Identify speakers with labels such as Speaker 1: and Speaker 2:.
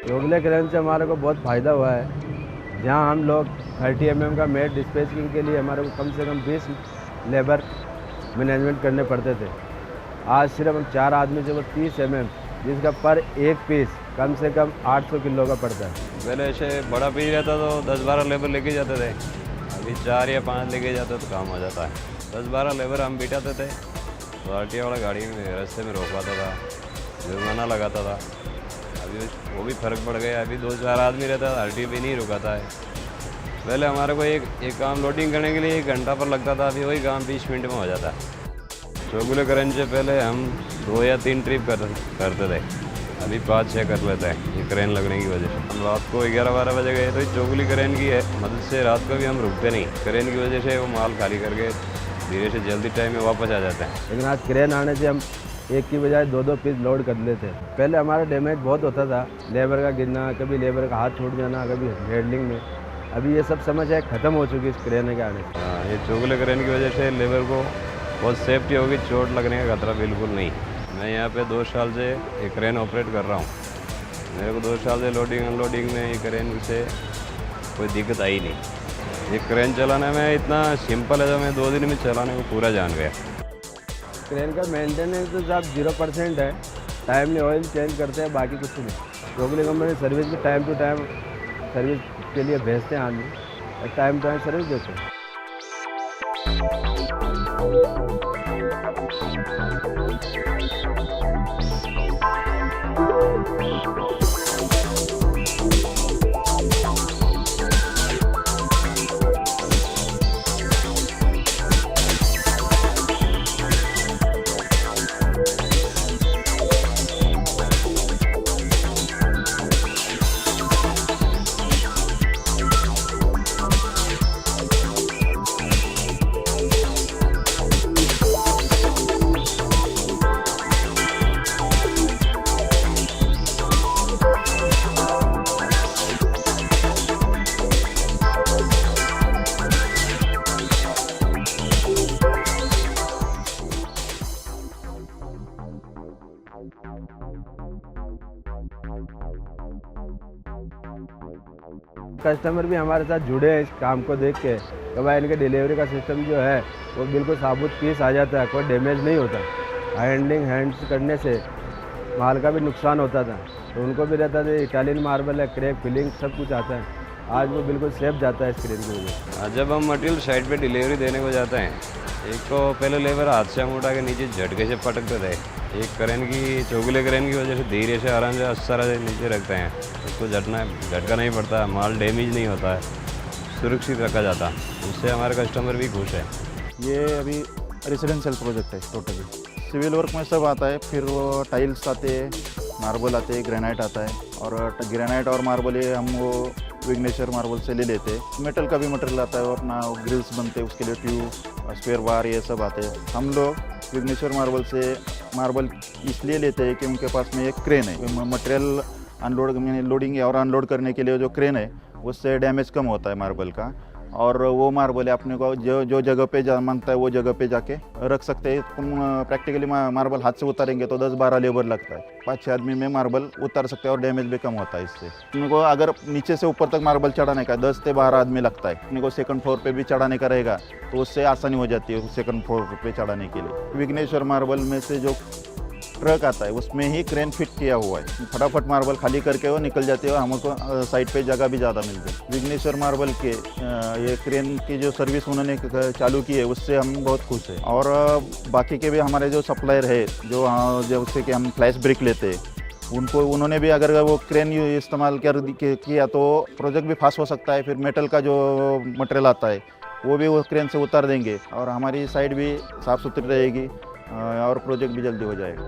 Speaker 1: Jogale crane से हमारे को बहुत फ़ायदा हुआ है। जहाँ हम लोग 30 mm का मेट डिस्पैचिंग के लिए हमारे को कम से कम 20 लेबर मैनेजमेंट करने पड़ते थे, आज सिर्फ हम 4 आदमी से वो 30 mm, जिसका पर एक पीस कम से कम 800 किलो का पड़ता है।
Speaker 2: पहले ऐसे बड़ा पीस रहता तो 10-12 लेबर लेके जाते थे, अभी 4 या 5 लेके जाते तो काम हो जाता है। 10-12 लेबर हम बिठाते थे तो आरटीओ वाला गाड़ी में रास्ते में रोकवाता था, जुर्माना लगाता था। अभी वो भी फ़र्क पड़ गया, अभी 2-4 आदमी रहता है, आरटीओ भी नहीं रुकाता है। पहले हमारे को एक काम लोडिंग करने के लिए 1 घंटा पर लगता था, अभी वही काम 20 मिनट में हो जाता है। जोगले क्रेन से पहले हम 2 या 3 ट्रिप करते थे, अभी 5-6 कर लेते हैं ये क्रेन लगने की वजह से। हम रात को 11-12 बजे गए तो जोगली क्रेन की है मदद से रात को भी हम रुकते नहीं, क्रेन की वजह से वो माल खाली करके धीरे से जल्दी टाइम में वापस आ जाते हैं।
Speaker 1: लेकिन आज क्रेन आने से हम एक की बजाय 2-2 पीस लोड कर लेते हैं। पहले हमारा डैमेज बहुत होता था, लेबर का गिरना, कभी लेबर का हाथ छूट जाना, कभी हैंडलिंग में। अभी ये सब समस्या ख़त्म हो चुकी है इस क्रेन के आने से।
Speaker 2: हाँ, ये जोगले क्रेन की वजह से लेबर को बहुत सेफ्टी होगी, चोट लगने का खतरा बिल्कुल नहीं। मैं यहाँ पे 2 साल से ये क्रेन ऑपरेट कर रहा हूँ, मेरे को 2 साल से लोडिंग अनलोडिंग में ये क्रेन से कोई दिक्कत आई नहीं। ये क्रेन चलाने में इतना सिंपल है, जो मैं 2 दिन में चलाने को पूरा जान गया।
Speaker 1: क्रेन का मेंटेनेंस तो साहब 0% है, टाइमली ऑयल चेंज करते हैं, बाकी कुछ नहीं। जोगली कंपनी सर्विस भी टाइम टू टाइम सर्विस के लिए भेजते हैं आदमी, टाइम टू टाइम सर्विस देते हैं। कस्टमर भी हमारे साथ जुड़े हैं इस काम को देख के, तो भाई इनके डिलीवरी का सिस्टम जो है वो बिल्कुल साबुत पीस आ जाता है, कोई डैमेज नहीं होता। हैंड्स करने से माल का भी नुकसान होता था, तो उनको भी रहता था इटालियन मार्बल है, क्रैक फिलिंग सब कुछ आता है। आज वो बिल्कुल सेफ जाता है स्क्रीन की वजह से।
Speaker 2: जब हम मटेरियल साइड पे डिलीवरी देने को जाते हैं, एक तो पहले लेबर हाथ से हम उठा के नीचे झटके से पटकते थे। एक क्रेन की जोगले क्रेन की वजह से धीरे से आराम से अस्तर से नीचे रखते हैं, उसको झटका नहीं पड़ता, माल डैमेज नहीं होता है, सुरक्षित रखा जाता। उससे हमारे कस्टमर भी खुश है।
Speaker 3: ये अभी रेसिडेंशियल प्रोजेक्ट है टोटली, सिविल वर्क में सब आता है, फिर वो टाइल्स आते हैं, मार्बल आते हैं, ग्रेनाइट आता है, और ग्रेनाइट और मार्बल ये हम वो विग्नेचर मार्बल से ले लेते हैं। मेटल का भी मटेरियल आता है, और अपना ग्रिल्स बनते हैं, उसके लिए ट्यूब, स्पेयर बार, ये सब आते हैं। हम लोग विग्नेचर मार्बल से मार्बल इसलिए लेते हैं कि उनके पास में एक क्रेन है, मटेरियल लोडिंग और अनलोड करने के लिए जो क्रेन है उससे डैमेज कम होता है मार्बल का, और वो मार्बल अपने को जो जगह पे मांगता है वो जगह पे जाके रख सकते हैं। प्रैक्टिकली मार्बल हाथ से उतारेंगे तो 10-12 लेबर लगता है, 5-6 आदमी में मार्बल उतार सकते हैं और डैमेज भी कम होता है इससे। अपने को अगर नीचे से ऊपर तक मार्बल चढ़ाने का 10 से 12 आदमी लगता है, अपने को सेकंड फ्लोर पे भी चढ़ाने का रहेगा तो उससे आसानी हो जाती है सेकंड फ्लोर पे चढ़ाने के लिए। विग्नेश्वर मार्बल में से जो ट्रक आता है उसमें ही क्रेन फिट किया हुआ है, फटाफट मार्बल खाली करके वो निकल जाती है और हमको साइड पे जगह भी ज़्यादा मिलती है। विग्नेश्वर मार्बल के ये क्रेन की जो सर्विस उन्होंने चालू की है उससे हम बहुत खुश हैं। और बाकी के भी हमारे जो सप्लायर है जो उससे कि हम फ्लैश ब्रिक लेते हैं, उन्होंने भी अगर वो क्रेन इस्तेमाल किया तो प्रोजेक्ट भी फास्ट हो सकता है। फिर मेटल का जो मटेरियल आता है वो भी वो क्रेन से उतार देंगे और हमारी साइड भी साफ़ सुथरी रहेगी और प्रोजेक्ट भी जल्दी हो जाएगा।